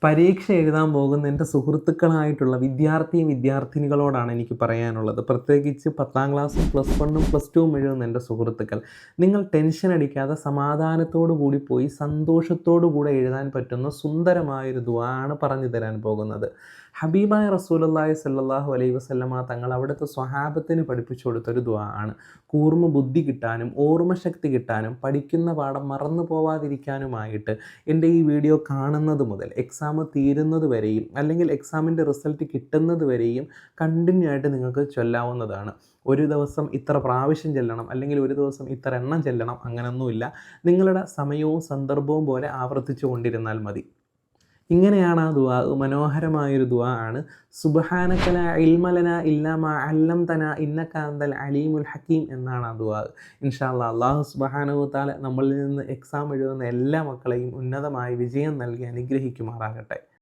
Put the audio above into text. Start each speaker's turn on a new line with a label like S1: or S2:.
S1: പരീക്ഷ എഴുതാൻ പോകുന്ന എൻ്റെ സുഹൃത്തുക്കളായിട്ടുള്ള വിദ്യാർത്ഥിനികളോടാണ് എനിക്ക് പറയാനുള്ളത്. പ്രത്യേകിച്ച് 10ാം ക്ലാസ്സും +1ഉം +2ഉം എഴുതുന്ന എൻ്റെ സുഹൃത്തുക്കൾ. നിങ്ങൾ ടെൻഷൻ അടിക്കാതെ സമാധാനത്തോടു കൂടി പോയി സന്തോഷത്തോടു കൂടെ എഴുതാൻ പറ്റുന്ന സുന്ദരമായൊരു ദുആ ആണ് പറഞ്ഞു തരാൻ പോകുന്നത്. ഹബീബായ റസൂലുള്ളാഹി സ്വല്ലല്ലാഹു അലൈഹി വസല്ലമ തങ്ങൾ അവിടുത്തെ സ്വഹാബത്തിന് പഠിപ്പിച്ചു കൊടുത്തൊരു ദുആ ആണ്. കൂർമ്മ ബുദ്ധി കിട്ടാനും ഓർമ്മശക്തി കിട്ടാനും പഠിക്കുന്ന പാഠം മറന്നു പോവാതിരിക്കാനുമായിട്ട് എൻ്റെ ഈ വീഡിയോ കാണുന്നത് മുതൽ എക്സാം തീരുന്നത് വരെയും അല്ലെങ്കിൽ എക്സാമിൻ്റെ റിസൾട്ട് കിട്ടുന്നത് വരെയും കണ്ടിന്യൂ ആയിട്ട് നിങ്ങൾക്ക് ചൊല്ലാവുന്നതാണ്. ഒരു ദിവസം ഇത്ര പ്രാവശ്യം ചെല്ലണം അല്ലെങ്കിൽ ഒരു ദിവസം ഇത്ര എണ്ണം ചെല്ലണം അങ്ങനെയൊന്നുമില്ല. നിങ്ങളുടെ സമയവും സന്ദർഭവും പോലെ ആവർത്തിച്ചു കൊണ്ടിരുന്നാൽ മതി. ഇങ്ങനെയാണ് ആ ദുആ. മനോഹരമായൊരു ദുആ ആണ്. സുബ്ഹാനക ലാ ഇൽമ ലനാ ഇല്ലാ മാ അല്ലംതനാ ഇന്നക അൻതൽ അലീമുൽ ഹകീം എന്നാണ് ആ ദുആ. ഇൻഷാ അല്ലാഹ് അല്ലാഹു സുബ്ഹാനഹു വ തആല നമ്മളിൽ നിന്ന് എക്സാം എഴുതുന്ന എല്ലാ മക്കളെയും ഉന്നതമായ വിജയം നൽകി അനുഗ്രഹിക്കുമാറാകട്ടെ.